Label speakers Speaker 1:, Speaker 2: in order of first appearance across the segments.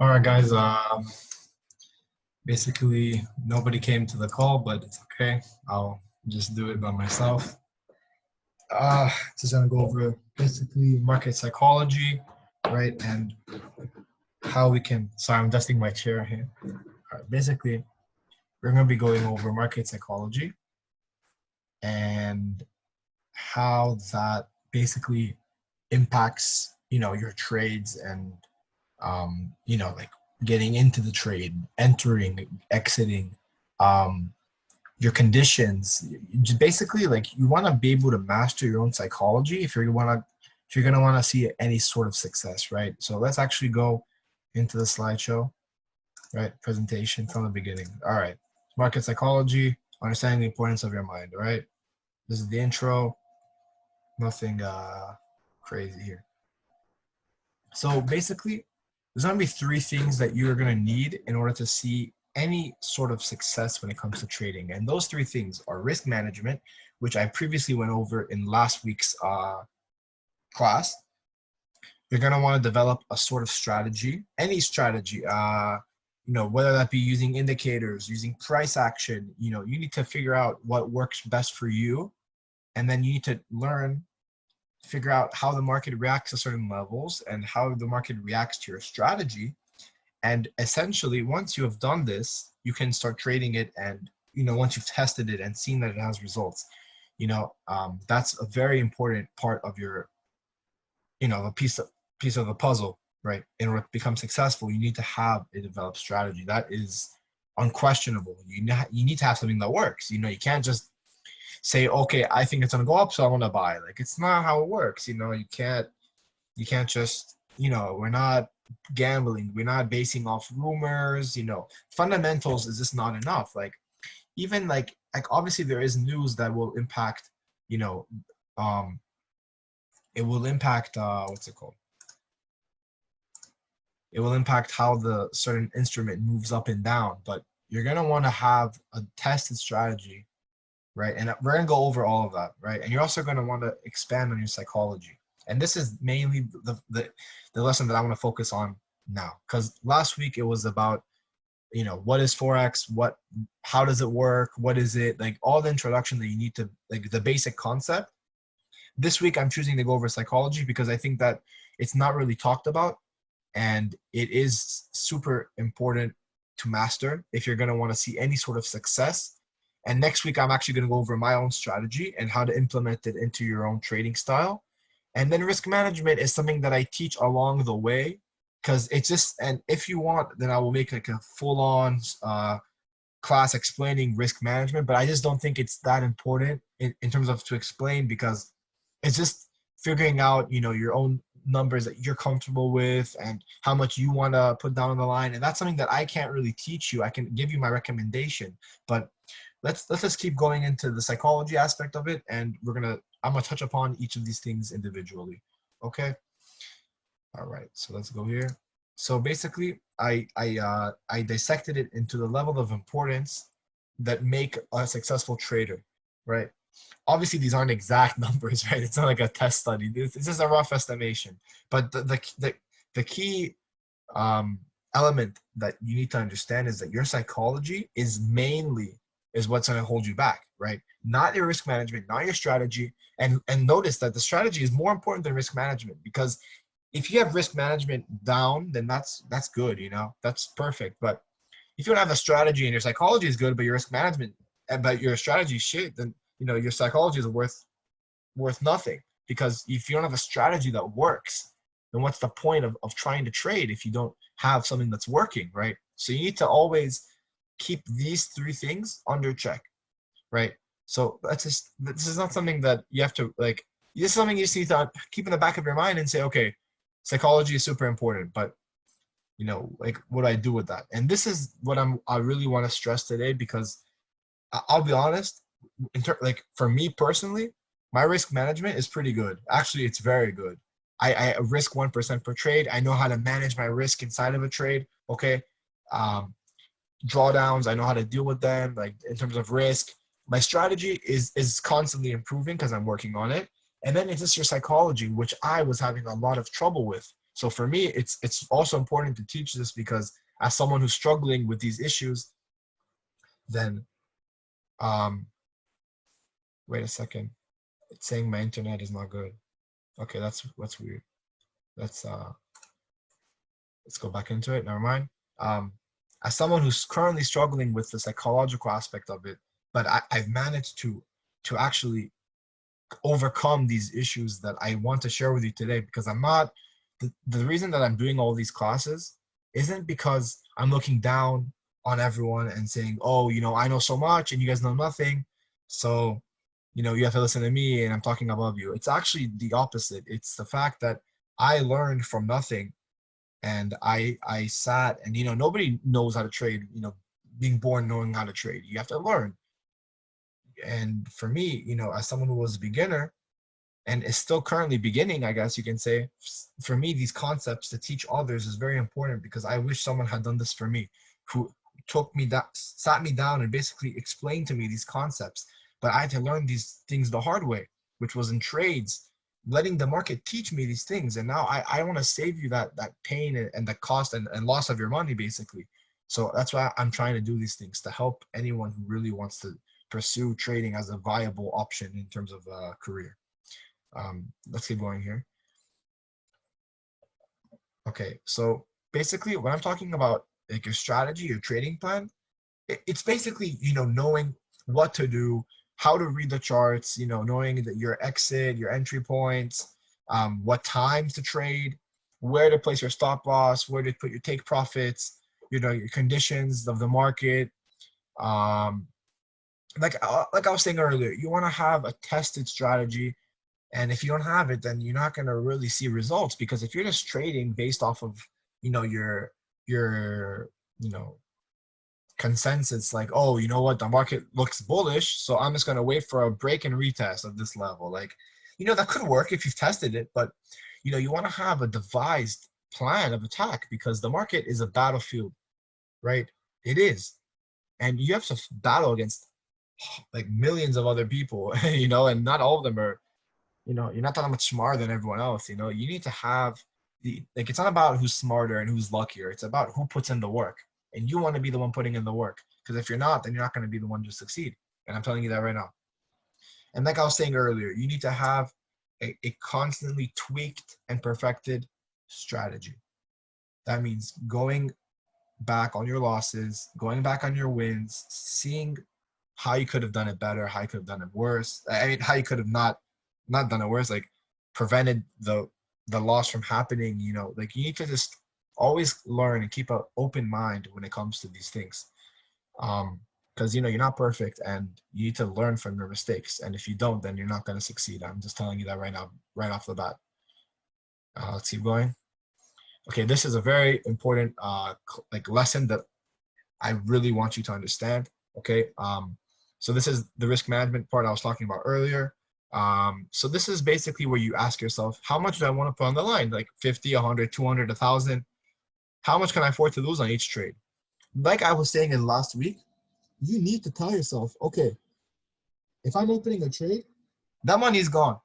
Speaker 1: All right, guys. Basically, nobody came to the call, but it's okay. I'll just do it by myself. Just gonna go over basically market psychology, right, and how we can. Sorry, I'm adjusting my chair here. All right, basically, we're gonna be going over market psychology and how that basically impacts, your trades and like getting into the trade, entering, exiting, um, your conditions. Just basically, like you want to be able to master your own psychology if you're gonna want to see any sort of success, right? So let's actually go into the slideshow, right? Presentation from the beginning. All right, market psychology, understanding the importance of your mind. All right, this is the intro. Nothing crazy here. So basically, there's going to be three things that you're going to need in order to see any sort of success when it comes to trading. And those three things are risk management, which I previously went over in last week's class. You're going to want to develop a sort of strategy, any strategy, whether that be using indicators, using price action. You need to figure out what works best for you. And then you need to figure out how the market reacts to certain levels and how the market reacts to your strategy. And essentially, once you have done this, you can start trading it. And, once you've tested it and seen that it has results, that's a very important part of your, a piece of the puzzle, right? In order to become successful, you need to have a developed strategy. That is unquestionable. You need to have something that works. You can't just say, okay, I think it's gonna go up, so I want to buy. Like, it's not how it works. You can't just, we're not gambling. We're not basing off rumors. Fundamentals is just not enough. Like, even like obviously there is news that will impact, you know, it will impact what's it called? It will impact how the certain instrument moves up and down, but you're gonna want to have a tested strategy, right? And we're gonna go over all of that, right? And you're also gonna want to expand on your psychology. And this is mainly the lesson that I want to focus on now, because last week it was about, what is forex, how does it work, what is it, like all the introduction that you need to, like the basic concept. This week I'm choosing to go over psychology because I think that it's not really talked about, and it is super important to master if you're going to want to see any sort of success. And next week, I'm actually going to go over my own strategy and how to implement it into your own trading style. And then risk management is something that I teach along the way, because it's just, and if you want, then I will make like a full-on class explaining risk management, but I just don't think it's that important in terms of to explain, because it's just figuring out, your own numbers that you're comfortable with and how much you want to put down on the line. And that's something that I can't really teach you. I can give you my recommendation, but let's just keep going into the psychology aspect of it, and I'm gonna touch upon each of these things individually. Okay. All right. So let's go here. So basically, I dissected it into the level of importance that make a successful trader, right? Obviously, these aren't exact numbers, right? It's not like a test study. It's just a rough estimation. But the key element that you need to understand is that your psychology is what's going to hold you back, right? Not your risk management, not your strategy. And notice that the strategy is more important than risk management, because if you have risk management down, then that's good, that's perfect. But if you don't have a strategy and your psychology is good, but your risk management, but your strategy is shit, then your psychology is worth nothing. Because if you don't have a strategy that works, then what's the point of trying to trade if you don't have something that's working, right? So you need to always keep these three things under check, right? So this is not something that you have to like. This is something you just need to keep in the back of your mind and say, okay, psychology is super important, but like, what do I do with that? And this is what I really want to stress today, because I'll be honest, like for me personally, my risk management is pretty good. Actually, it's very good. I risk 1% per trade. I know how to manage my risk inside of a trade. Okay. Drawdowns, I know how to deal with them, like in terms of risk. My strategy is constantly improving because I'm working on it. And then it's just your psychology, which I was having a lot of trouble with. So for me, it's also important to teach this because as someone who's struggling with these issues, then wait a second. It's saying my internet is not good. Okay, that's weird. Let's go back into it. Never mind. As someone who's currently struggling with the psychological aspect of it, but I've managed to actually overcome these issues that I want to share with you today, because I'm not the reason that I'm doing all these classes isn't because I'm looking down on everyone and saying, oh, you know, I know so much and you guys know nothing, so you know you have to listen to me and I'm talking above you. It's actually the opposite. It's the fact that I learned from nothing, and I sat, and you know, nobody knows how to trade, you know, being born knowing how to trade. You have to learn. And for me, you know, as someone who was a beginner and is still currently beginning, I guess you can say, for me, these concepts to teach others is very important, because I wish someone had done this for me, who took me that, sat me down and basically explained to me these concepts. But I had to learn these things the hard way, which was in trades, letting the market teach me these things. And now I want to save you that pain and the cost and loss of your money, basically. So that's why I'm trying to do these things, to help anyone who really wants to pursue trading as a viable option in terms of career. Let's keep going here. Okay, so basically when I'm talking about like your strategy, your trading plan, it's basically, you know, knowing what to do, how to read the charts, you know, knowing that your exit, your entry points, what times to trade, where to place your stop loss, where to put your take profits, you know, your conditions of the market. Like I was saying earlier, you want to have a tested strategy. And if you don't have it, then you're not going to really see results, because if you're just trading based off of, you know, your you know, consensus, like, oh, you know what, the market looks bullish, so I'm just going to wait for a break and retest of this level. Like, you know, that could work if you've tested it, but you know, you want to have a devised plan of attack, because the market is a battlefield, right? It is. And you have to battle against like millions of other people, you know, and not all of them are, you know, you're not that much smarter than everyone else. You know, you need to have the, like, it's not about who's smarter and who's luckier. It's about who puts in the work, and you want to be the one putting in the work, because if you're not, then you're not going to be the one to succeed. And I'm telling you that right now. And like I was saying earlier, you need to have a constantly tweaked and perfected strategy. That means going back on your losses, going back on your wins, seeing how you could have done it better, how you could have done it worse. I mean, how you could have not done it worse, like prevented the loss from happening. You know, like you need to just always learn and keep an open mind when it comes to these things. Because you know, you're not perfect, and you need to learn from your mistakes. And if you don't, then you're not going to succeed. I'm just telling you that right now, right off the bat. Let's keep going. Okay, this is a very important like lesson that I really want you to understand. Okay, so this is the risk management part I was talking about earlier. So this is basically where you ask yourself, how much do I want to put on the line? Like 50, 100, 200, 1,000. How much can I afford to lose on each trade? Like I was saying in last week, you need to tell yourself, okay, if I'm opening a trade, that money is gone.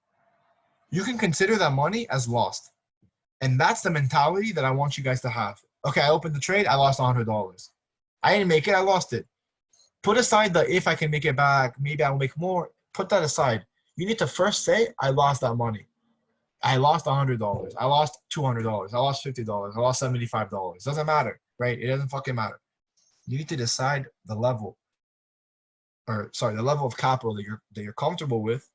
Speaker 1: You can consider that money as lost. And that's the mentality that I want you guys to have. Okay, I opened the trade, I lost $100. I didn't make it, I lost it. Put aside the if I can make it back, maybe I'll make more. Put that aside. You need to first say, I lost that money. I lost $100. I lost $200. I lost $50. I lost $75. Doesn't matter, right? It doesn't fucking matter. You need to decide the level, or sorry, the level of capital that you're comfortable with,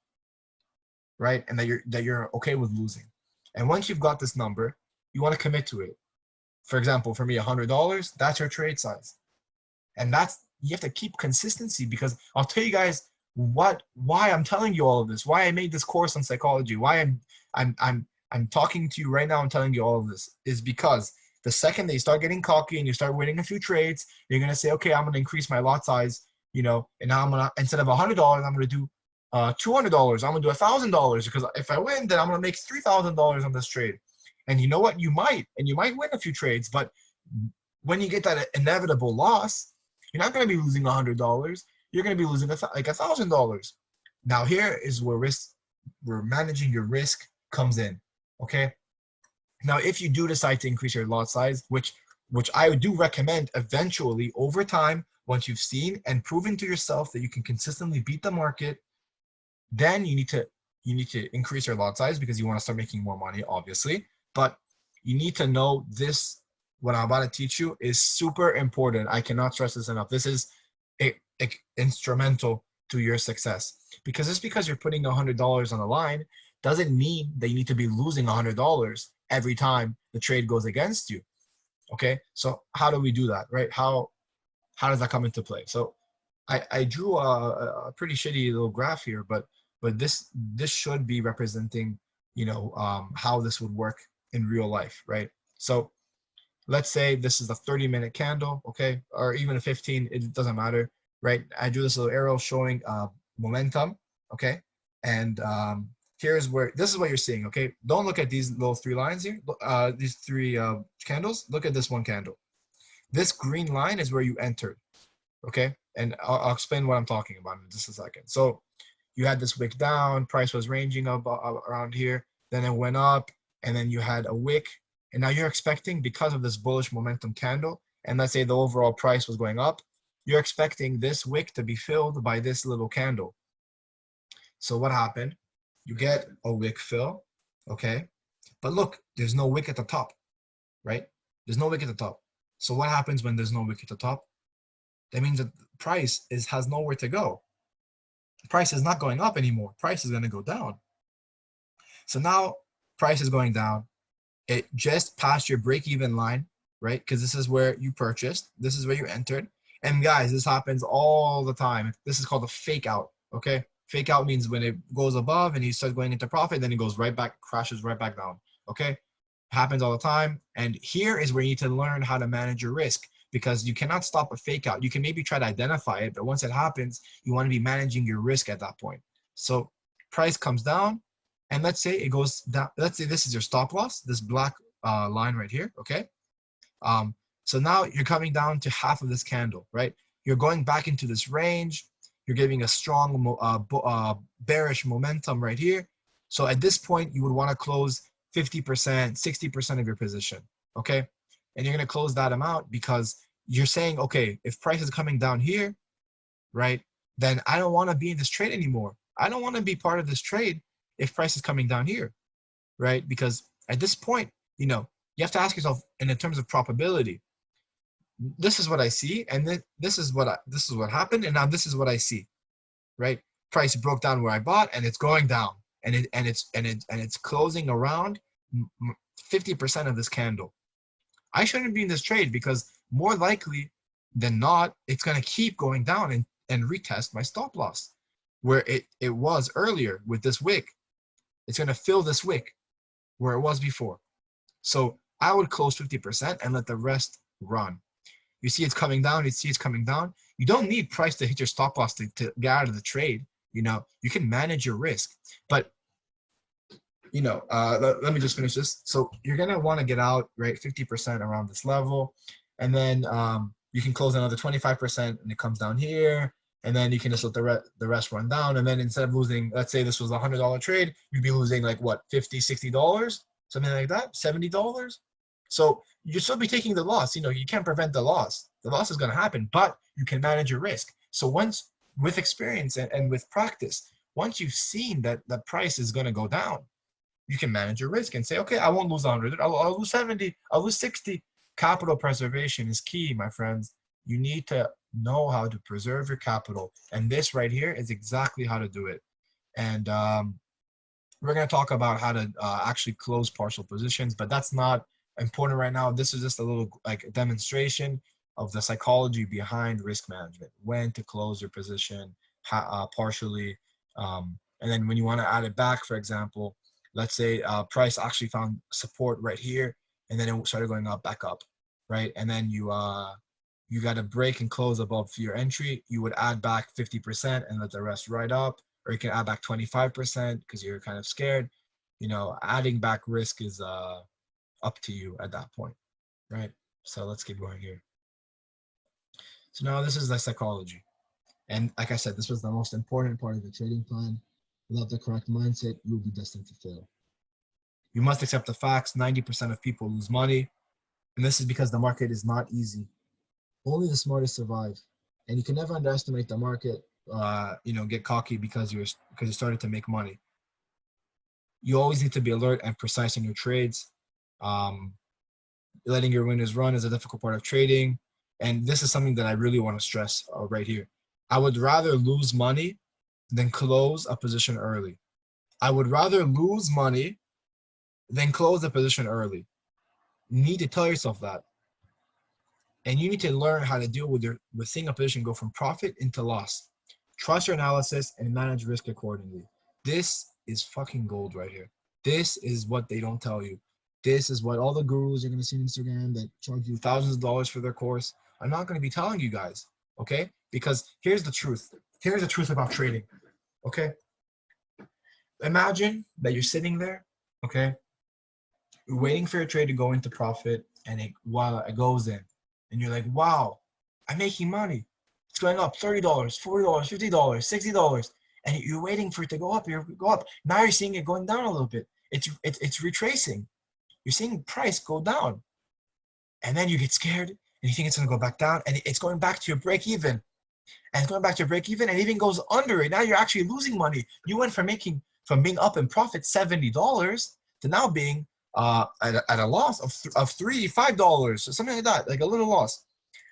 Speaker 1: right? And that you're okay with losing. And once you've got this number, you want to commit to it. For example, for me, $100, that's your trade size. And you have to keep consistency, because I'll tell you guys why I'm telling you all of this, why I made this course on psychology, why I'm talking to you right now and telling you all of this, is because the second that you start getting cocky and you start winning a few trades, you're going to say, okay, I'm going to increase my lot size, you know, and now I'm going to, instead of $100, I'm going to do $200. I'm going to do $1,000, because if I win, then I'm going to make $3,000 on this trade. And you know what? You might win a few trades, but when you get that inevitable loss, you're not going to be losing $100. You're going to be losing like $1,000. Now here is where managing your risk comes in. Okay. Now, if you do decide to increase your lot size, which I do recommend eventually over time, once you've seen and proven to yourself that you can consistently beat the market, then you need to increase your lot size because you want to start making more money, obviously. But you need to know this, what I'm about to teach you is super important. I cannot stress this enough. This is instrumental to your success, because just because you're putting $100 on the line doesn't mean that you need to be losing $100 every time the trade goes against you. Okay, so how do we do that, right? How does that come into play? So I drew a pretty shitty little graph here, but this should be representing, how this would work in real life, right? So let's say this is a 30-minute candle, okay, or even a 15, it doesn't matter, right? I drew this little arrow showing momentum, okay, and this is what you're seeing, okay? Don't look at these little three lines here, these three candles. Look at this one candle. This green line is where you entered, okay? And I'll explain what I'm talking about in just a second. So you had this wick down, price was ranging up around here, then it went up, and then you had a wick, and now you're expecting, because of this bullish momentum candle, and let's say the overall price was going up, you're expecting this wick to be filled by this little candle. So what happened? You get a wick fill, okay? But look, there's no wick at the top, right? There's no wick at the top. So what happens when there's no wick at the top? That means that the price has nowhere to go. The price is not going up anymore. Price is going to go down. So now price is going down. It just passed your break-even line, right? Because this is where you purchased. This is where you entered. And guys, this happens all the time. This is called a fake out, okay? Fake out means when it goes above and you start going into profit, then it goes right back, crashes right back down, okay? Happens all the time. And here is where you need to learn how to manage your risk, because you cannot stop a fake out. You can maybe try to identify it, but once it happens, you want to be managing your risk at that point. So price comes down, and let's say it goes down. Let's say this is your stop loss, this black line right here, okay? So now you're coming down to half of this candle, right? You're going back into this range. You're giving a strong bearish momentum right here. So at this point, you would want to close 50%, 60% of your position, okay? And you're going to close that amount because you're saying, okay, if price is coming down here, right, then I don't want to be in this trade anymore. I don't want to be part of this trade if price is coming down here, right? Because at this point, you have to ask yourself, in terms of probability, this is what I see, and this is what happened, and now this is what I see, right? Price broke down where I bought, and it's going down, and it's closing around 50% of this candle. I shouldn't be in this trade because more likely than not, it's going to keep going down and retest my stop loss where it was earlier with this wick. It's going to fill this wick where it was before. So I would close 50% and let the rest run. You see it's coming down. You see it's coming down. You don't need price to hit your stop loss to get out of the trade. You can manage your risk. But, let me just finish this. So you're going to want to get out, right, 50% around this level. And then you can close another 25% and it comes down here. And then you can just let the rest run down. And then instead of losing, let's say this was a $100 trade, you'd be losing like what, $50, $60, something like that, $70. So you still be taking the loss. You can't prevent the loss. The loss is going to happen, but you can manage your risk. So once, with experience and with practice, once you've seen that the price is going to go down, you can manage your risk and say, okay, I won't lose 100. I'll lose 70. I'll lose 60. Capital preservation is key, my friends. You need to know how to preserve your capital. And this right here is exactly how to do it. And we're going to talk about how to actually close partial positions, but that's not important right now. This is just a little demonstration of the psychology behind risk management, when to close your position partially. And then when you want to add it back, for example, let's say price actually found support right here, and then it started going up, back up, right? And then you got to break and close above your entry. You would add back 50% and let the rest ride up, or you can add back 25% because you're kind of scared. Adding back risk is up to you at that point, right? So let's keep going here. So now this is the psychology. And like I said, this was the most important part of the trading plan. Without the correct mindset, you will be destined to fail. You must accept the facts. 90% of people lose money. And this is because the market is not easy. Only the smartest survive. And you can never underestimate the market, get cocky because you started to make money. You always need to be alert and precise in your trades. Letting your winners run is a difficult part of trading. And this is something that I really want to stress right here. I would rather lose money than close a position early. I would rather lose money than close a position early. You need to tell yourself that. And you need to learn how to deal with seeing a position go from profit into loss. Trust your analysis and manage risk accordingly. This is fucking gold right here. This is what they don't tell you. This is what all the gurus you're going to see on Instagram that charge you thousands of dollars for their course are not going to be telling you guys, okay? Because here's the truth. Here's the truth about trading, okay? Imagine that you're sitting there, okay? You're waiting for your trade to go into profit, and while it goes in, and you're like, wow, I'm making money. It's going up $30, $40, $50, $60. And you're waiting for it to go up. Now you're seeing it going down a little bit. It's retracing. You're seeing price go down. And then you get scared and you think it's going to go back down, and it's going back to your break even. And it's going back to your break even, and it even goes under it. Now you're actually losing money. You went from being up in profit $70 to now being at a loss of $3, $5 or something like that, like a little loss.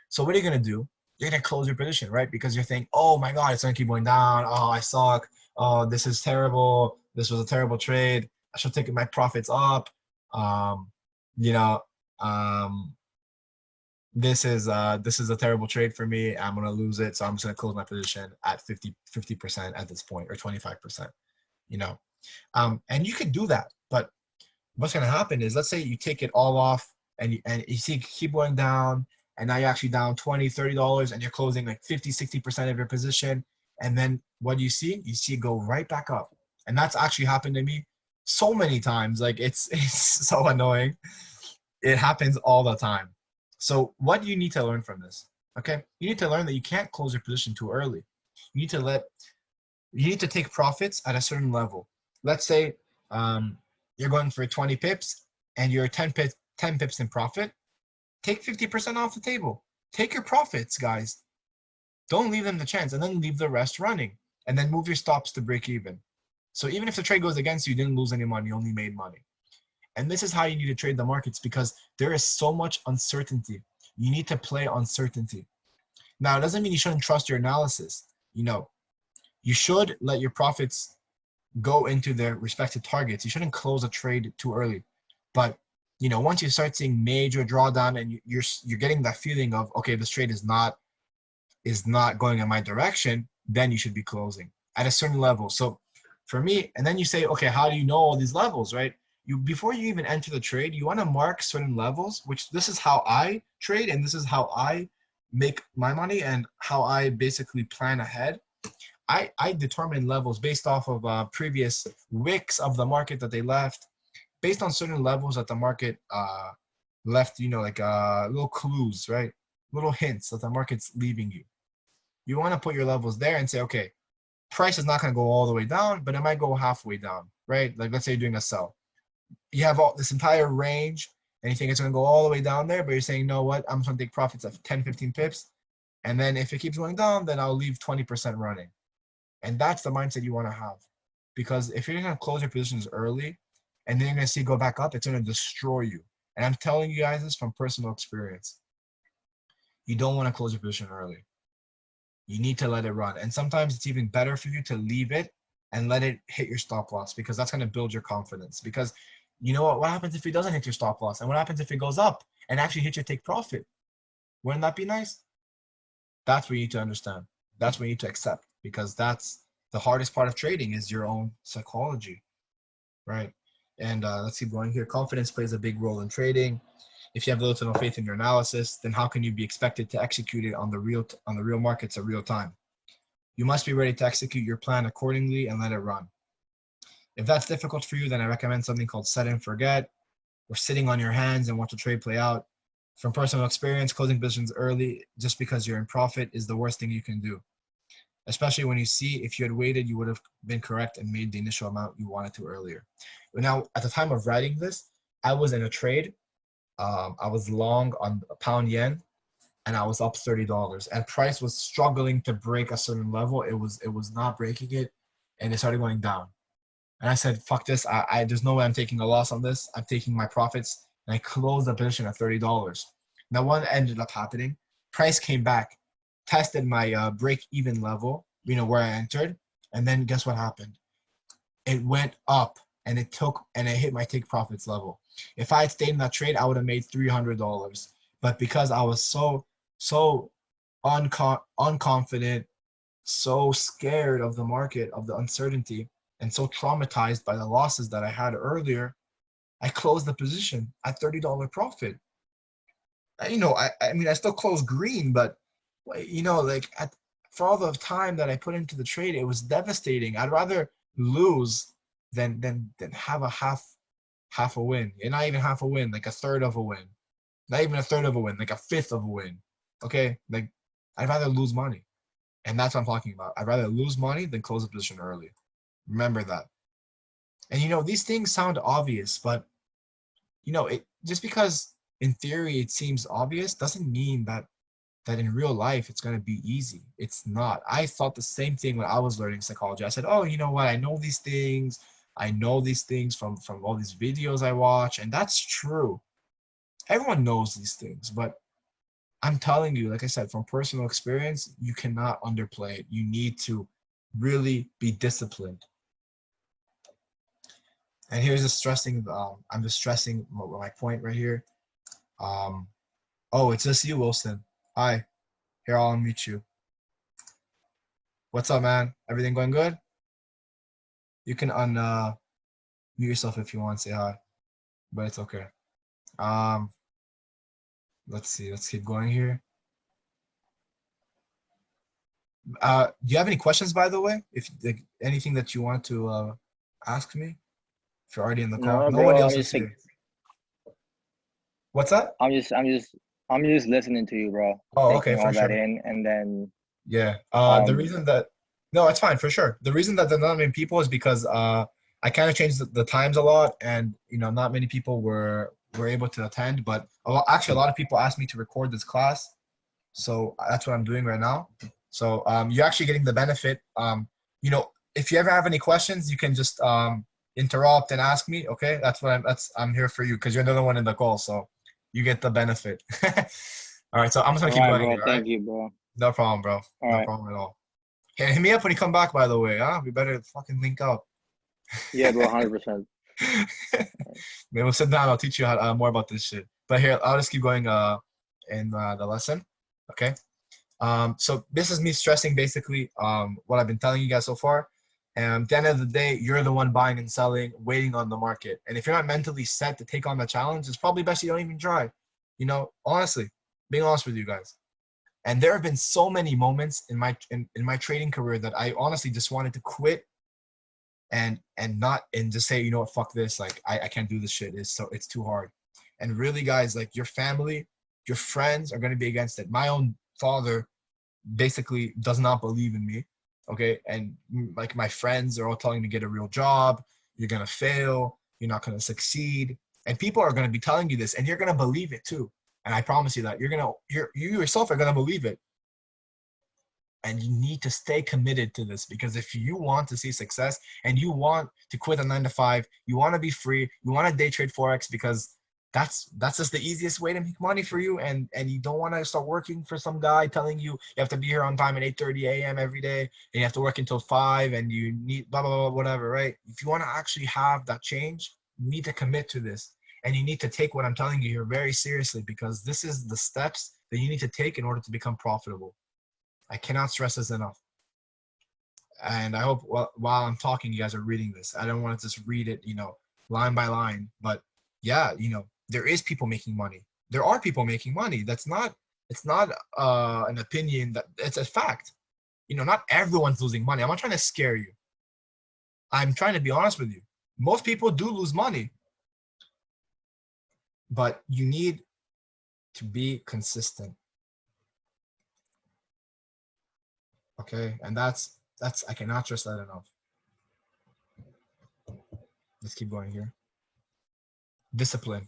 Speaker 1: So what are you going to do? You're going to close your position, right? Because you're thinking, oh my God, it's going to keep going down. Oh, I suck. Oh, this is terrible. This was a terrible trade. I should take my profits up. This is a terrible trade for me. I'm going to lose it. So I'm just going to close my position at 50% at this point, or 25%, and you can do that. But what's going to happen is, let's say you take it all off and you see it keep going down, and now you're actually down $20, $30, and you're closing like 50, 60% of your position. And then what do you see? You see it go right back up. And that's actually happened to me so many times. Like it's so annoying. It happens all the time. So what do you need to learn from this? Okay. You need to learn that you can't close your position too early. You need to take profits at a certain level. Let's say you're going for 20 pips and you're 10 pips in profit. Take 50% off the table. Take your profits, guys. Don't leave them the chance, and then leave the rest running, and then move your stops to break even. So even if the trade goes against you, you didn't lose any money, you only made money. And this is how you need to trade the markets, because there is so much uncertainty. You need to play uncertainty. Now, it doesn't mean you shouldn't trust your analysis. You should let your profits go into their respective targets. You shouldn't close a trade too early. But once you start seeing major drawdown and you're getting that feeling of, okay, this trade is not going in my direction, then you should be closing at a certain level. So for me, and then you say, okay, how do you know all these levels, right? Before you even enter the trade, you want to mark certain levels, which this is how I trade, and this is how I make my money, and how I basically plan ahead. I determine levels based off of previous wicks of the market that they left, based on certain levels that the market left, little clues, right? Little hints that the market's leaving you. You want to put your levels there and say, okay, price is not going to go all the way down, but it might go halfway down, right? Like, let's say you're doing a sell. You have all this entire range, and you think it's going to go all the way down there, but you're saying, you know what? I'm just going to take profits of 10, 15 pips. And then if it keeps going down, then I'll leave 20% running. And that's the mindset you want to have. Because if you're going to close your positions early, and then you're going to see it go back up, it's going to destroy you. And I'm telling you guys this from personal experience. You don't want to close your position early. You need to let it run. And sometimes it's even better for you to leave it and let it hit your stop loss, because that's going to build your confidence. Because you know what happens if it doesn't hit your stop loss? And what happens if it goes up and actually hits your take profit? Wouldn't that be nice? That's what you need to understand. That's what you need to accept, because that's the hardest part of trading, is your own psychology, right? And let's keep going here. Confidence plays a big role in trading. If you have little to no faith in your analysis, then how can you be expected to execute it on the real markets at real time? You must be ready to execute your plan accordingly and let it run. If that's difficult for you, then I recommend something called set and forget, or sitting on your hands and watch the trade play out. From personal experience, closing positions early just because you're in profit is the worst thing you can do. especially when you see if you had waited, you would have been correct and made the initial amount you wanted to earlier. But now, at the time of writing this, I was in a trade. I was long on pound yen, and I was up $30, and price was struggling to break a certain level. It was not breaking it, and it started going down. And I said, "Fuck this! There's no way I'm taking a loss on this. I'm taking my profits." And I closed the position at $30. Now, what ended up happening? Price came back, tested my break-even level, where I entered, and then guess what happened? It went up, and it hit my take profits level. If I had stayed in that trade, I would have made $300. But because I was so unconfident, so scared of the market, of the uncertainty, and so traumatized by the losses that I had earlier, I closed the position at $30 profit. I mean, I still closed green, but like for all the time that I put into the trade, it was devastating. I'd rather lose than have a half a win, and not even half a win, like a third of a win, not even a third of a win, like a fifth of a win. Okay, like I'd rather lose money, and that's what I'm talking about. I'd rather lose money than close a position early. Remember that. And these things sound obvious, but it just because in theory it seems obvious doesn't mean that in real life it's going to be easy. It's not. I thought the same thing when I was learning psychology. I said, oh, you know what? I know these things. I know these things from all these videos I watch, and that's true. Everyone knows these things, but I'm telling you, like I said, from personal experience, you cannot underplay it. You need to really be disciplined. And here's the stressing. I'm just stressing my point right here. Oh, it's just you, Wilson. Hi. Here, I'll unmute you. What's up, man? Everything going good? You can mute yourself if you want to say hi, but it's okay. Let's see. Let's keep going here. Do you have any questions, by the way? If like, anything that you want to ask me, if you're already in the call,
Speaker 2: No,
Speaker 1: nobody
Speaker 2: bro.
Speaker 1: else is here. What's that?
Speaker 2: I'm just listening to you, bro. Just
Speaker 1: Oh, okay,
Speaker 2: taking
Speaker 1: for
Speaker 2: all that
Speaker 1: sure.
Speaker 2: in, and then
Speaker 1: Yeah. The
Speaker 2: um,
Speaker 1: reason that no, it's fine for sure. The reason that there are not many people is because I kind of changed the times a lot, and not many people were able to attend. But actually, a lot of people asked me to record this class, so that's what I'm doing right now. So you're actually getting the benefit. If you ever have any questions, you can just interrupt and ask me. Okay, I'm here for you because you're another one in the call, so you get the benefit. All right, so I'm just gonna
Speaker 2: all
Speaker 1: keep
Speaker 2: right,
Speaker 1: going
Speaker 2: bro.
Speaker 1: here. All right,
Speaker 2: Thank you, bro.
Speaker 1: no problem, bro.
Speaker 2: All
Speaker 1: No
Speaker 2: right.
Speaker 1: problem at all. Hey, hit me up when you come back. By the way, huh? We better fucking link up.
Speaker 2: Yeah, bro. 100%.
Speaker 1: Maybe we'll sit down. I'll teach you more about this shit. But here, I'll just keep going in the lesson. Okay. So this is me stressing basically what I've been telling you guys so far. And at the end of the day, you're the one buying and selling, waiting on the market. And if you're not mentally set to take on the challenge, it's probably best you don't even try. Honestly, being honest with you guys. And there have been so many moments in my trading career that I honestly just wanted to quit and just say, what, fuck this. Like I can't do this shit. It's too hard. And really, guys, like your family, your friends are gonna be against it. My own father basically does not believe in me. Okay. And like my friends are all telling me get a real job, you're gonna fail, you're not gonna succeed. And people are gonna be telling you this, and you're gonna believe it too. And I promise you that you yourself are gonna believe it. And you need to stay committed to this, because if you want to see success and you want to quit a 9 to 5, you want to be free, you want to day trade forex, because that's just the easiest way to make money for you. And you don't want to start working for some guy telling you you have to be here on time at 8:30 a.m. every day, and you have to work until 5, and you need blah blah blah whatever, right? If you want to actually have that change, you need to commit to this, and you need to take what I'm telling you here very seriously, because this is the steps that you need to take in order to become profitable. I cannot stress this enough. And I hope while I'm talking, you guys are reading this. I don't want to just read it, line by line. But yeah, there is people making money. There are people making money. It's not an opinion, that it's a fact. Not everyone's losing money. I'm not trying to scare you. I'm trying to be honest with you. Most people do lose money, but you need to be consistent. Okay, and that's I cannot stress that enough. Let's keep going here. Discipline.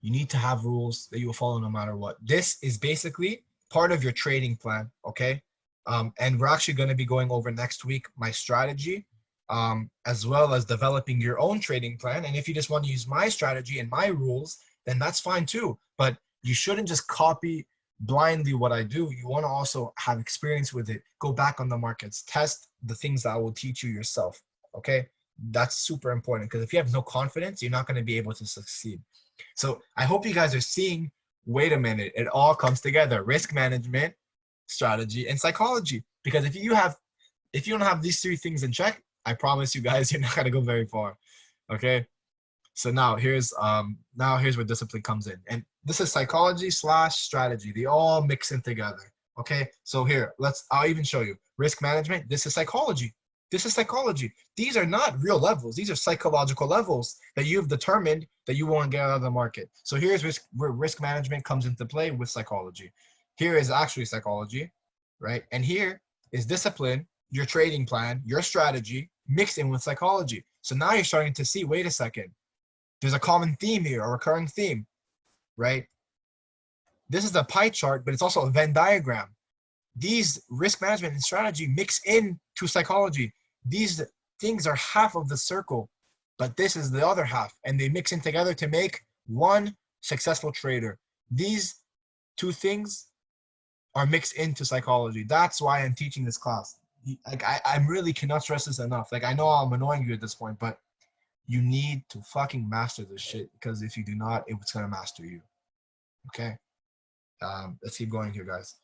Speaker 1: You need to have rules that you will follow no matter what. This is basically part of your trading plan, okay? And we're actually going to be going over next week my strategy, as well as developing your own trading plan. And if you just want to use my strategy and my rules, then that's fine too. But you shouldn't just copy blindly what I do. You want to also have experience with it. Go back on the markets, test the things that I will teach you yourself, okay? That's super important, because if you have no confidence, you're not going to be able to succeed. So I hope you guys are seeing, wait a minute, it all comes together: risk management, strategy, and psychology. Because if you don't have these three things in check, I promise you guys, you're not gonna go very far. Okay. So now here's where discipline comes in. And this is psychology / strategy. They all mix in together. Okay. So here, I'll even show you. Risk management, this is psychology. This is psychology. These are not real levels. These are psychological levels that you've determined that you want to get out of the market. So here's where risk management comes into play with psychology. Here is actually psychology, right? And here is discipline, your trading plan, your strategy, mixed in with psychology. So now you're starting to see, wait a second, there's a common theme here, a recurring theme, right? This is a pie chart, but it's also a Venn diagram. These risk management and strategy mix into psychology. These things are half of the circle, but this is the other half, and they mix in together to make one successful trader. These two things are mixed into psychology. That's why I'm teaching this class. Like I really cannot stress this enough. Like I know I'm annoying you at this point, but you need to fucking master this shit, because if you do not, it's gonna master you. Okay. Let's keep going here, guys.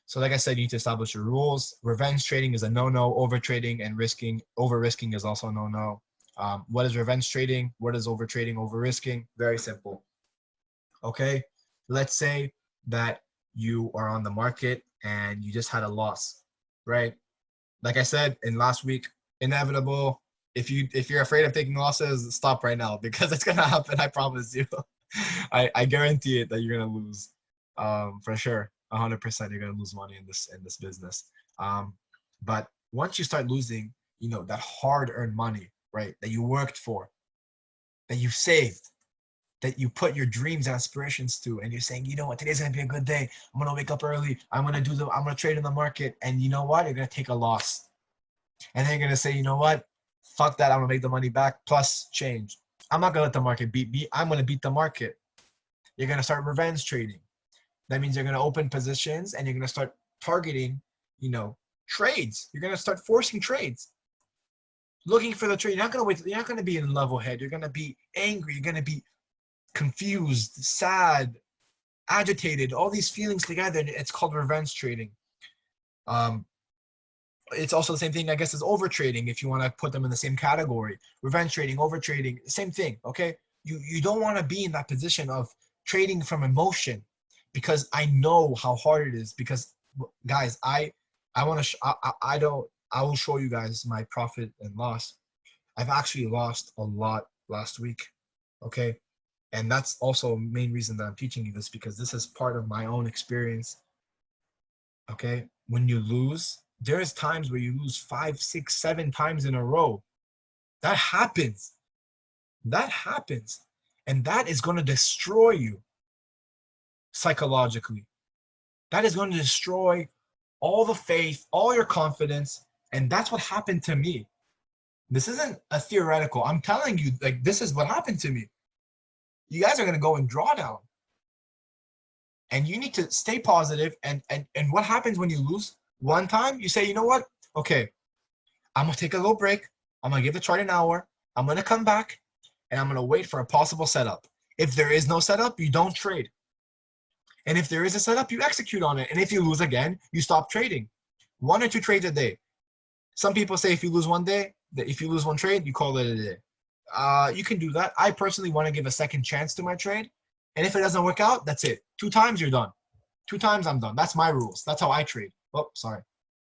Speaker 1: So like I said, you need to establish your rules. Revenge trading is a no-no. Over trading and over risking is also a no-no. What is revenge trading? What is over trading, over risking? Very simple. Okay. Let's say that you are on the market and you just had a loss, right? Like I said in last week, inevitable. If you're afraid of taking losses, stop right now, because it's gonna happen. I promise you. I guarantee it that you're gonna lose, for sure. 100% you're gonna lose money in this business. But once you start losing, that hard-earned money, right, that you worked for, that you saved, that you put your dreams and aspirations to, and you're saying, you know what, today's gonna be a good day. I'm gonna wake up early. I'm gonna trade in the market, and you know what? You're gonna take a loss, and then you're gonna say, you know what? Fuck that. I'm gonna make the money back plus change. I'm not gonna let the market beat me. I'm gonna beat the market. You're gonna start revenge trading. That means you're gonna open positions and you're gonna start targeting, trades. You're gonna start forcing trades, looking for the trade. You're not gonna wait. You're not gonna be in level head. You're gonna be angry. You're gonna be confused, sad, agitated. All these feelings together. And it's called revenge trading. It's also the same thing, I guess, as over trading, if you want to put them in the same category. Revenge trading, over trading, same thing. Okay, you don't want to be in that position of trading from emotion, because I know how hard it is. Because guys, I want to I will show you guys my profit and loss. I've actually lost a lot last week. Okay, and that's also a main reason that I'm teaching you this, because this is part of my own experience. Okay, when you lose, there's times where you lose 5, 6, 7 times in a row. That happens. That happens. And that is going to destroy you psychologically. That is going to destroy all the faith, all your confidence. And that's what happened to me. This isn't a theoretical. I'm telling you, like, this is what happened to me. You guys are going to go in drawdown. And you need to stay positive. And what happens when you lose one time? You say, you know what? Okay, I'm going to take a little break. I'm going to give the chart an hour. I'm going to come back, and I'm going to wait for a possible setup. If there is no setup, you don't trade. And if there is a setup, you execute on it. And if you lose again, you stop trading. 1 or 2 trades a day. Some people say if you lose one trade, you call it a day. You can do that. I personally want to give a second chance to my trade. And if it doesn't work out, that's it. 2 times, you're done. 2 times, I'm done. That's my rules. That's how I trade. Oh, sorry.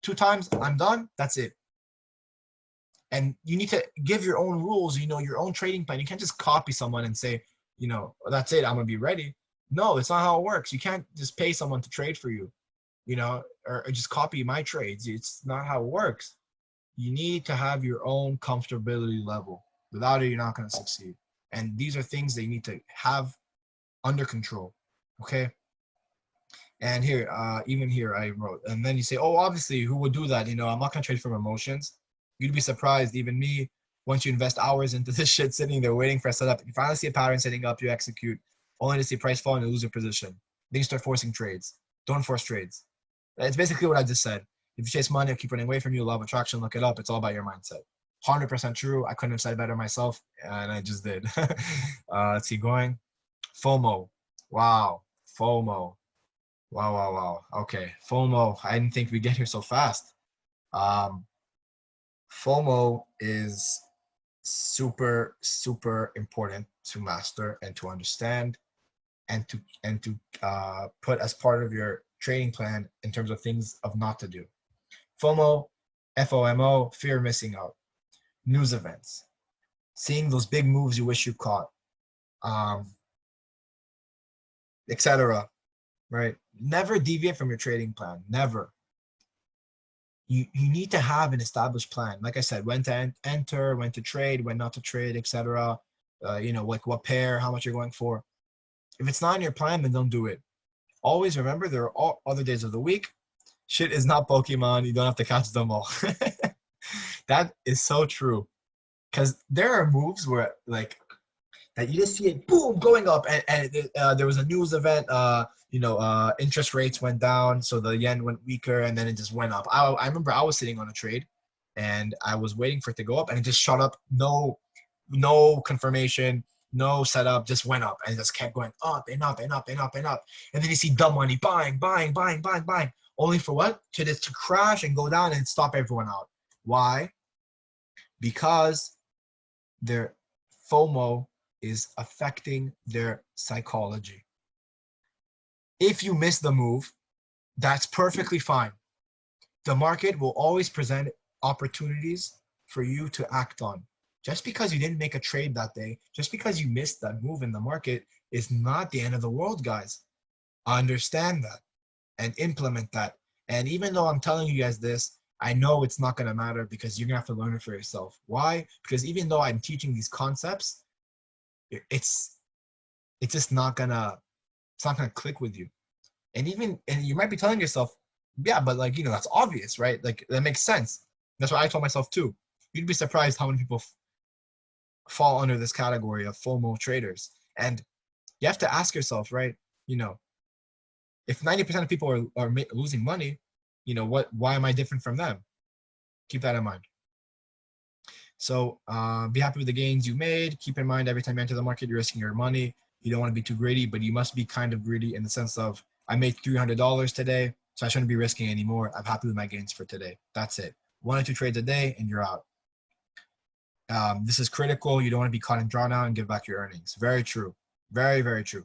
Speaker 1: 2 times, I'm done. That's it. And you need to give your own rules, your own trading plan. You can't just copy someone and say, that's it, I'm going to be ready. No, it's not how it works. You can't just pay someone to trade for you, or just copy my trades. It's not how it works. You need to have your own comfortability level. Without it, you're not going to succeed. And these are things that you need to have under control. Okay. And here, even here, I wrote, and then you say, oh, obviously, who would do that? I'm not going to trade from emotions. You'd be surprised, even me, once you invest hours into this shit sitting there waiting for a setup, you finally see a pattern setting up, you execute, only to see price fall and you lose your position. Then you start forcing trades. Don't force trades. It's basically what I just said. If you chase money, keep running away from you, law of attraction, look it up. It's all about your mindset. 100% true. I couldn't have said it better myself, and I just did. Let's keep going. FOMO. Wow. FOMO. Wow, wow, wow. Okay. FOMO. I didn't think we'd get here so fast. FOMO is super, super important to master and to understand and to put as part of your trading plan in terms of things of not to do. FOMO, FOMO, fear of missing out. News events. Seeing those big moves you wish you caught. Etc. Right? Never deviate from your trading plan. Never. You need to have an established plan. Like I said, when to enter, when to trade, when not to trade, etc. Like what pair, how much you're going for. If it's not in your plan, then don't do it. Always remember there are all other days of the week. Shit is not Pokemon. You don't have to catch them all. That is so true. Because there are moves where that you just see it boom going up, and there was a news event. Interest rates went down, so the yen went weaker, and then it just went up. I remember I was sitting on a trade, and I was waiting for it to go up, and it just shot up. No confirmation, no setup, just went up, and it just kept going up and up and up and up and up. And then you see dumb money buying, only for what? To crash and go down and stop everyone out. Why? Because their FOMO is affecting their psychology. If you miss the move, that's perfectly fine. The market will always present opportunities for you to act on. Just because you didn't make a trade that day, just because you missed that move in the market is not the end of the world, guys. Understand that and implement that. And even though I'm telling you guys this, I know it's not going to matter because you're going to have to learn it for yourself. Why? Because even though I'm teaching these concepts, it's just not gonna click with you. And you might be telling yourself, yeah, but that's obvious, right? Like that makes sense. That's what I told myself too. You'd be surprised how many people fall under this category of FOMO traders. And you have to ask yourself, right? If 90% of people are losing money, why am I different from them? Keep that in mind. So be happy with the gains you made. Keep in mind, every time you enter the market, you're risking your money. You don't want to be too greedy, but you must be kind of greedy in the sense of, I made $300 today, so I shouldn't be risking anymore. I'm happy with my gains for today. That's it. 1 or 2 trades a day, and you're out. This is critical. You don't want to be caught in drawdown and give back your earnings. Very true. Very, very true.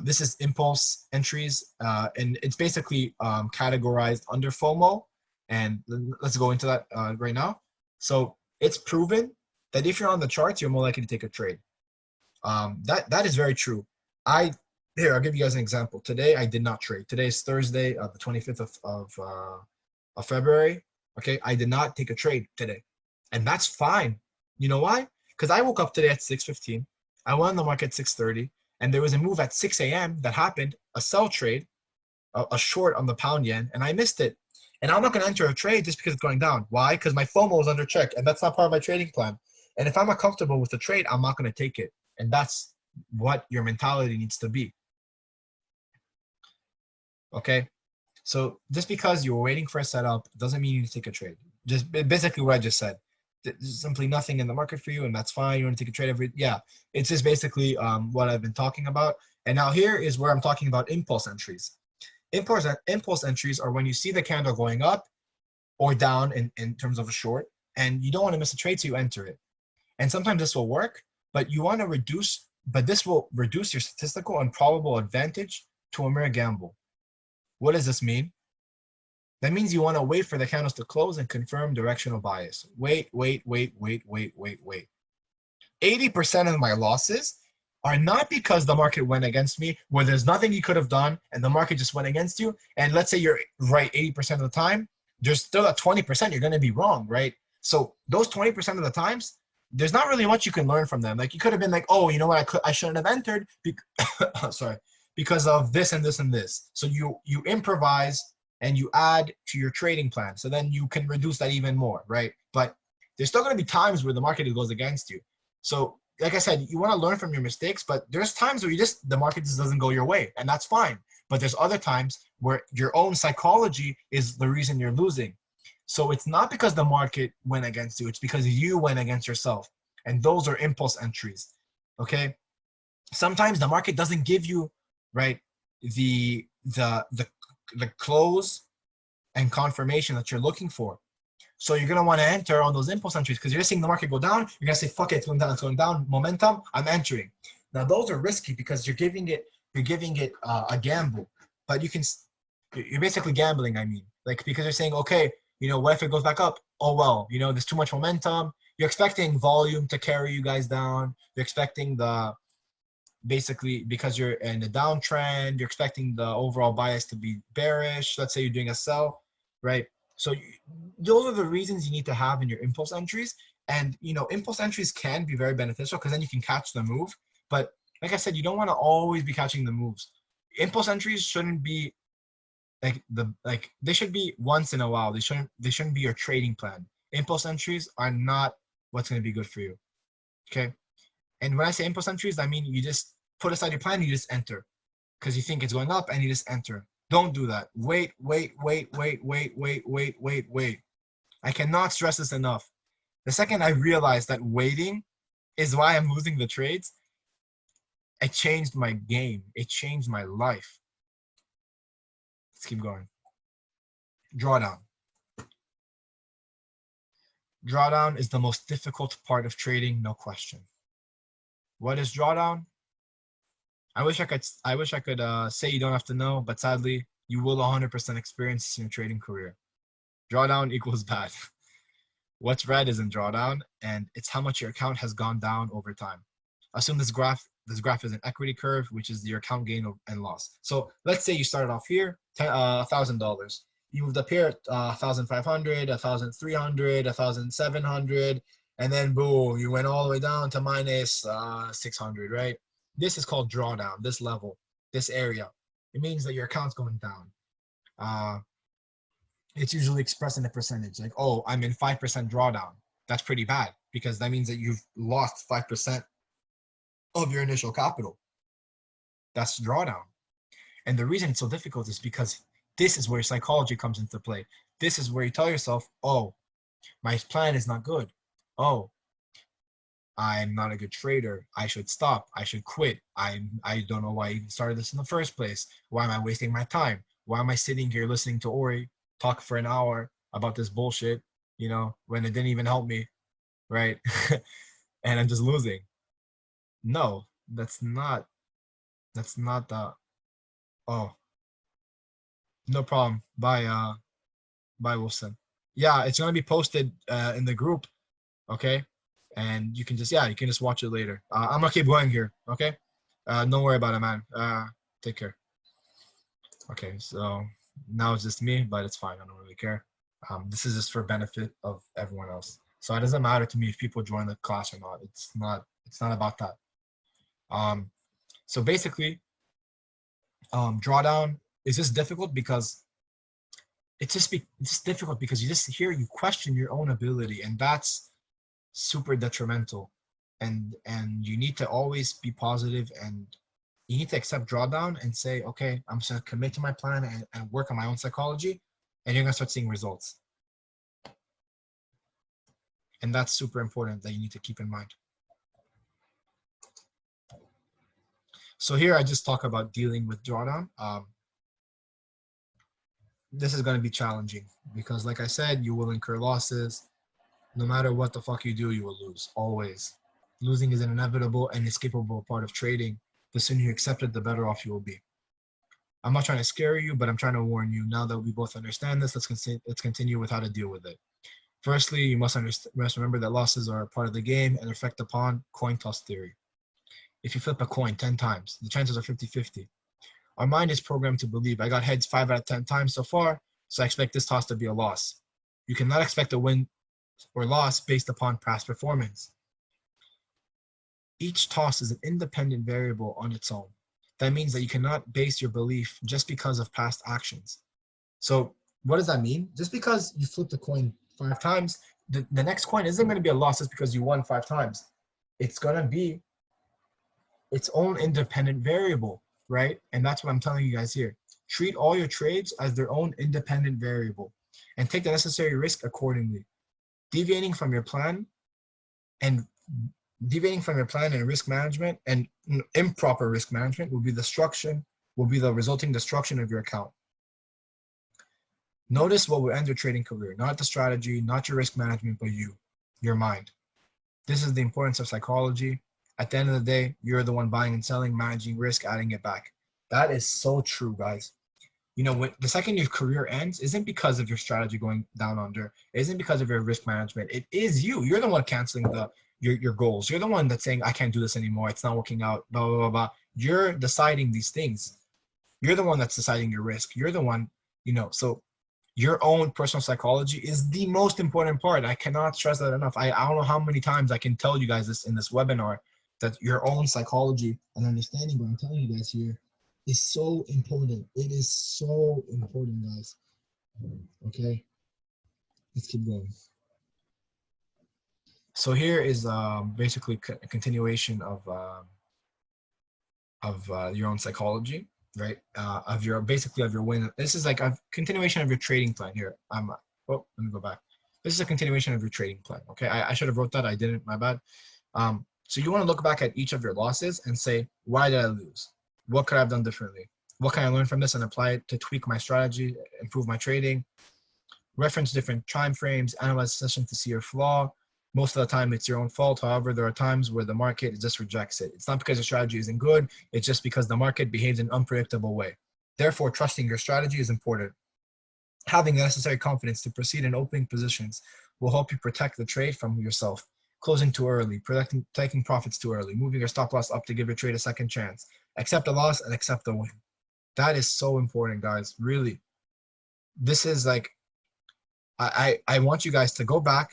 Speaker 1: This is impulse entries, and it's basically categorized under FOMO. And let's go into that right now. So it's proven that if you're on the charts, you're more likely to take a trade. That is very true. I'll give you guys an example. Today, I did not trade. Today is Thursday, the 25th of February. Okay, I did not take a trade today. And that's fine. You know why? Because I woke up today at 6:15. I went on the market at 6:30. And there was a move at 6 a.m. that happened, a sell trade, a short on the pound yen, and I missed it. And I'm not going to enter a trade just because it's going down. Why? Because my FOMO is under check, and that's not part of my trading plan. And if I'm not comfortable with the trade, I'm not going to take it. And that's what your mentality needs to be. Okay? So just because you're waiting for a setup doesn't mean you need to take a trade. Just basically what I just said. There's simply nothing in the market for you, and that's fine. You want to take a trade it's just basically what I've been talking about. And now here is where I'm talking about impulse entries. Impulse entries are when you see the candle going up or down in terms of a short, and you don't want to miss a trade, so you enter it. And sometimes this will work, but this will reduce your statistical and probable advantage to a mere gamble. What does this mean? That means you want to wait for the candles to close and confirm directional bias. Wait. 80% of my losses are not because the market went against me, where there's nothing you could have done and the market just went against you. And let's say you're right 80% of the time, there's still that 20% you're going to be wrong, right? So those 20% of the times, there's not really much you can learn from them. Like you could have been like, oh, you know what, I shouldn't have entered sorry, because of this and this and this. So you improvise and you add to your trading plan. So then you can reduce that even more, right? But there's still going to be times where the market goes against you. So like I said, you want to learn from your mistakes, but there's times where the market just doesn't go your way, and that's fine. But there's other times where your own psychology is the reason you're losing. So it's not because the market went against you, it's because you went against yourself. And those are impulse entries. Okay? Sometimes the market doesn't give you, right, the close and confirmation that you're looking for. So you're going to want to enter on those impulse entries because you're just seeing the market go down. You're going to say, fuck it, it's going down, momentum, I'm entering. Now those are risky because you're giving it a gamble. But you're basically gambling, I mean. Like, because you're saying, okay, you know, what if it goes back up? Oh, well, you know, there's too much momentum. You're expecting volume to carry you guys down. You're expecting basically, because you're in a downtrend, you're expecting the overall bias to be bearish. Let's say you're doing a sell, right? So those are the reasons you need to have in your impulse entries. And, you know, impulse entries can be very beneficial because then you can catch the move. But like I said, you don't want to always be catching the moves. Impulse entries shouldn't be they should be once in a while. They shouldn't be your trading plan. Impulse entries are not what's going to be good for you. Okay? And when I say impulse entries, I mean you just put aside your plan, you just enter. Because you think it's going up and you just enter. Don't do that. Wait. I cannot stress this enough. The second I realized that waiting is why I'm losing the trades, it changed my game. It changed my life. Let's keep going. Drawdown. Drawdown is the most difficult part of trading, no question. What is drawdown? I wish I could say you don't have to know, but sadly, you will 100% experience this in your trading career. Drawdown equals bad. What's red is in drawdown, and it's how much your account has gone down over time. Assume this graph is an equity curve, which is your account gain and loss. So let's say you started off here, $1,000. You moved up here, 1,500, 1,300, 1,700, and then boom, you went all the way down to minus 600, right? This is called drawdown, this level, this area. It means that your account's going down. It's usually expressed in a percentage, like, oh, I'm in 5% drawdown. That's pretty bad because that means that you've lost 5% of your initial capital. That's drawdown. And the reason it's so difficult is because this is where psychology comes into play. This is where you tell yourself, oh, my plan is not good. Oh, I'm not a good trader. I should stop. I should quit. I don't know why I even started this in the first place. Why am I wasting my time? Why am I sitting here listening to Ori talk for an hour about this bullshit, you know, when it didn't even help me, right? And I'm just losing. No, that's not the, oh, no problem. Bye, Wilson. Yeah, it's gonna be posted in the group, okay? And you can just watch it later. I'm gonna keep going here, okay? Don't worry about it, man. Take care. Okay, so now it's just me, but it's fine. I don't really care. This is just for benefit of everyone else. So it doesn't matter to me if people join the class or not. It's not about that. So basically, drawdown is just difficult because it's difficult because you question your own ability, and that's super detrimental. And you need to always be positive, and you need to accept drawdown and say, okay, I'm just gonna commit to my plan and work on my own psychology, and you're gonna start seeing results. And that's super important that you need to keep in mind. So here I just talk about dealing with drawdown. This is going to be challenging because, like I said, you will incur losses. No matter what the fuck you do, you will lose, always. Losing is an inevitable and inescapable part of trading. The sooner you accept it, the better off you will be. I'm not trying to scare you, but I'm trying to warn you. Now that we both understand this, let's continue with how to deal with it. Firstly, you must remember that losses are a part of the game and reflect upon coin toss theory. If you flip a coin 10 times, the chances are 50-50. Our mind is programmed to believe I got heads 5 out of 10 times so far, so I expect this toss to be a loss. You cannot expect a win or loss based upon past performance. Each toss is an independent variable on its own. That means that you cannot base your belief just because of past actions. So what does that mean? Just because you flipped a coin 5 times, the next coin isn't going to be a loss just because you won 5 times. It's going to be its own independent variable, right? And that's what I'm telling you guys here. Treat all your trades as their own independent variable and take the necessary risk accordingly. Deviating from your plan and risk management and improper risk management will be the resulting destruction of your account. Notice what will end your trading career, not the strategy, not your risk management, but you, your mind. This is the importance of psychology. At the end of the day, you're the one buying and selling, managing risk, adding it back. That is so true, guys. You know, when the second your career ends, isn't because of your strategy going down under, it isn't because of your risk management. It is you. You're the one canceling your goals. You're the one that's saying, I can't do this anymore. It's not working out, blah, blah, blah, blah. You're deciding these things. You're the one that's deciding your risk. You're the one, you know, so your own personal psychology is the most important part. I cannot stress that enough. I don't know how many times I can tell you guys this in this webinar, that your own psychology and understanding what I'm telling you guys here is so important. It is so important, guys. Okay, let's keep going. So here is basically a continuation of your own psychology, right? Of your win. This is like a continuation of your trading plan here. Let me go back. This is a continuation of your trading plan. Okay, I should have wrote that. I didn't. My bad. So you want to look back at each of your losses and say, why did I lose? What could I have done differently? What can I learn from this and apply it to tweak my strategy, improve my trading? Reference different time frames, analyze the session to see your flaw. Most of the time, it's your own fault. However, there are times where the market just rejects it. It's not because your strategy isn't good. It's just because the market behaves in an unpredictable way. Therefore, trusting your strategy is important. Having the necessary confidence to proceed in opening positions will help you protect the trade from yourself. Closing too early, taking profits too early, moving your stop loss up to give your trade a second chance. Accept a loss and accept the win. That is so important, guys. Really. This is like, I want you guys to go back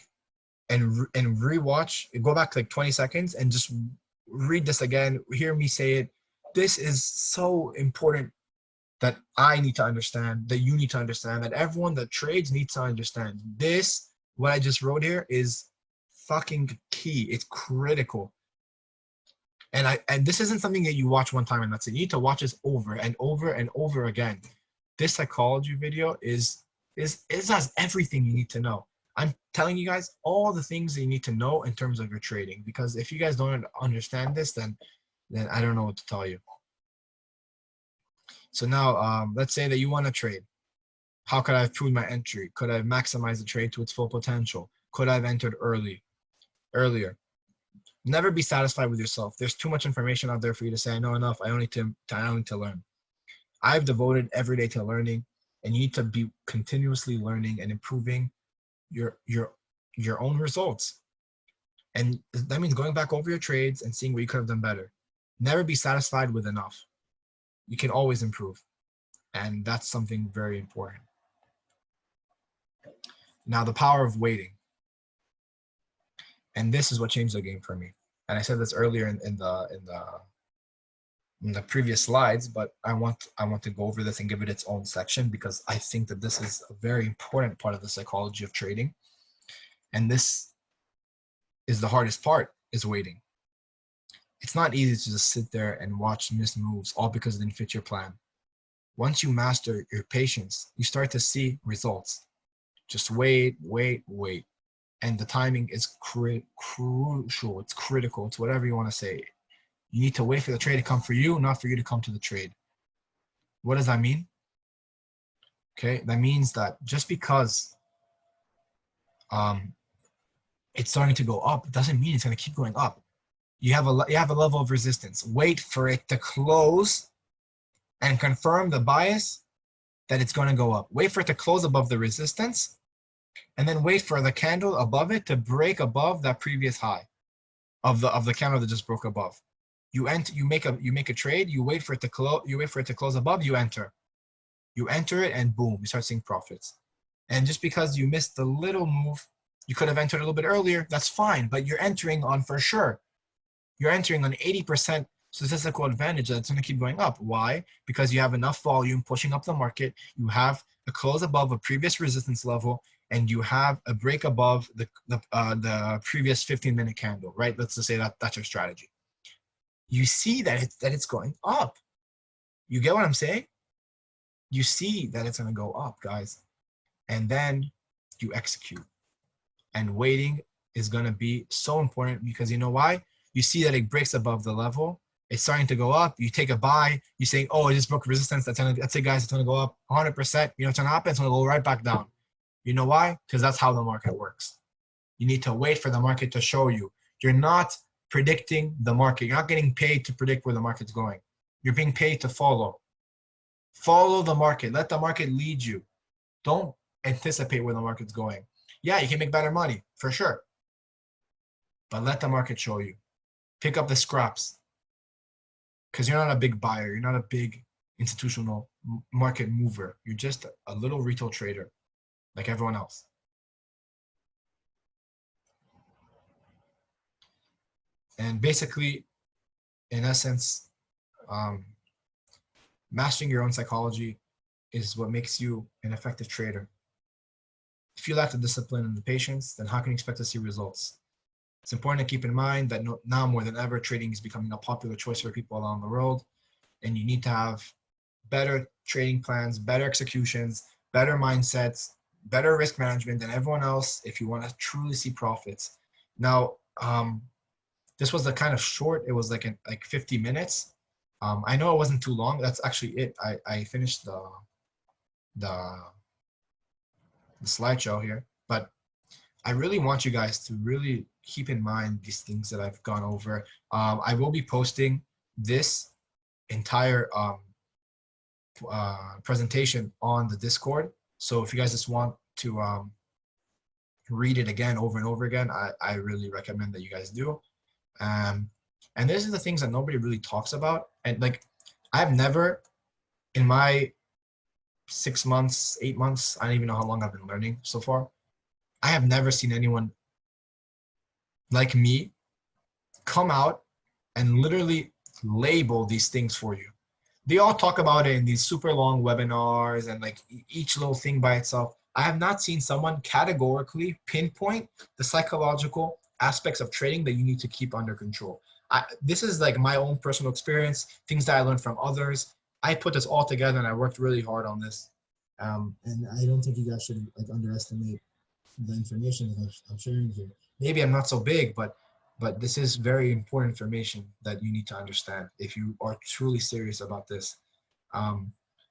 Speaker 1: and rewatch, go back like 20 seconds and just read this again, hear me say it. This is so important that I need to understand, that you need to understand, that everyone that trades needs to understand. This, what I just wrote here, is fucking key. It's critical. And this isn't something that you watch one time and that's it. You need to watch this over and over and over again. This psychology video is has everything you need to know. I'm telling you guys all the things that you need to know in terms of your trading, because if you guys don't understand this, then I don't know what to tell you. So now, let's say that you want to trade. How could I have improved my entry? Could I have maximized the trade to its full potential? Could I have entered earlier? Never be satisfied with yourself. There's too much information out there for you to say, I know enough. I only need to learn. I've devoted every day to learning, and you need to be continuously learning and improving your own results. And that means going back over your trades and seeing what you could have done better. Never be satisfied with enough. You can always improve. And that's something very important. Now, the power of waiting. And this is what changed the game for me. And I said this earlier in the previous slides, but I want to go over this and give it its own section, because I think that this is a very important part of the psychology of trading. And this is the hardest part, is waiting. It's not easy to just sit there and watch missed moves all because it didn't fit your plan. Once you master your patience, you start to see results. Just wait. And the timing is crucial. It's critical. It's whatever you want to say. You need to wait for the trade to come for you, not for you to come to the trade. What does that mean? Okay, that means that just because it's starting to go up, it doesn't mean it's going to keep going up. You have a level of resistance. Wait for it to close and confirm the bias that it's going to go up. Wait for it to close above the resistance, and then wait for the candle above it to break above that previous high of the candle that just broke above. You make a trade, you wait for it to close above, you enter it, and boom, you start seeing profits. And just because you missed the little move, you could have entered a little bit earlier, that's fine, but you're entering on for sure. You're entering on 80% statistical advantage that's going to keep going up. Why? Because you have enough volume pushing up the market, you have a close above a previous resistance level, and you have a break above the previous 15-minute candle, right? Let's just say that's your strategy. You see that it's going up. You get what I'm saying? You see that it's going to go up, guys. And then you execute. And waiting is going to be so important because you know why? You see that it breaks above the level. It's starting to go up. You take a buy. You're saying, oh, it just broke resistance. That's it, guys. It's going to go up 100%. You know what's going to happen? It's going to go right back down. You know why? Because that's how the market works. You need to wait for the market to show you. You're not predicting the market. You're not getting paid to predict where the market's going. You're being paid to follow. Follow the market. Let the market lead you. Don't anticipate where the market's going. Yeah, you can make better money, for sure. But let the market show you. Pick up the scraps. Because you're not a big buyer. You're not a big institutional market mover. You're just a little retail trader, like everyone else. And basically, in essence, mastering your own psychology is what makes you an effective trader. If you lack the discipline and the patience, then how can you expect to see results? It's important to keep in mind that now more than ever, trading is becoming a popular choice for people around the world, and you need to have better trading plans, better executions, better mindsets, better risk management than everyone else if you want to truly see profits. Now, this was the kind of short. It was like 50 minutes. I know it wasn't too long. That's actually it. I finished the slideshow here, but I really want you guys to really keep in mind these things that I've gone over. I will be posting this entire presentation on the Discord. So if you guys just want to read it again over and over again, I really recommend that you guys do. And these are the things that nobody really talks about. And like, I've never, in my 6 months, 8 months, I don't even know how long I've been learning so far, I have never seen anyone like me come out and literally label these things for you. They all talk about it in these super long webinars and like each little thing by itself. I have not seen someone categorically pinpoint the psychological aspects of trading that you need to keep under control. This is like my own personal experience, things that I learned from others. I put this all together and I worked really hard on this. And I don't think you guys should like underestimate the information that I'm sharing here. Maybe I'm not so big, but this is very important information that you need to understand if you are truly serious about this.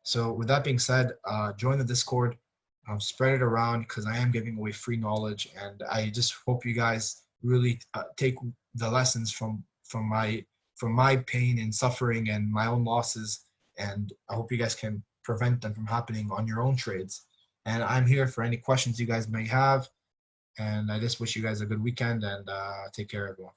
Speaker 1: So with that being said, join the Discord, spread it around because I am giving away free knowledge, and I just hope you guys really take the lessons from my pain and suffering and my own losses, and I hope you guys can prevent them from happening on your own trades. And I'm here for any questions you guys may have. And I just wish you guys a good weekend and take care, everyone.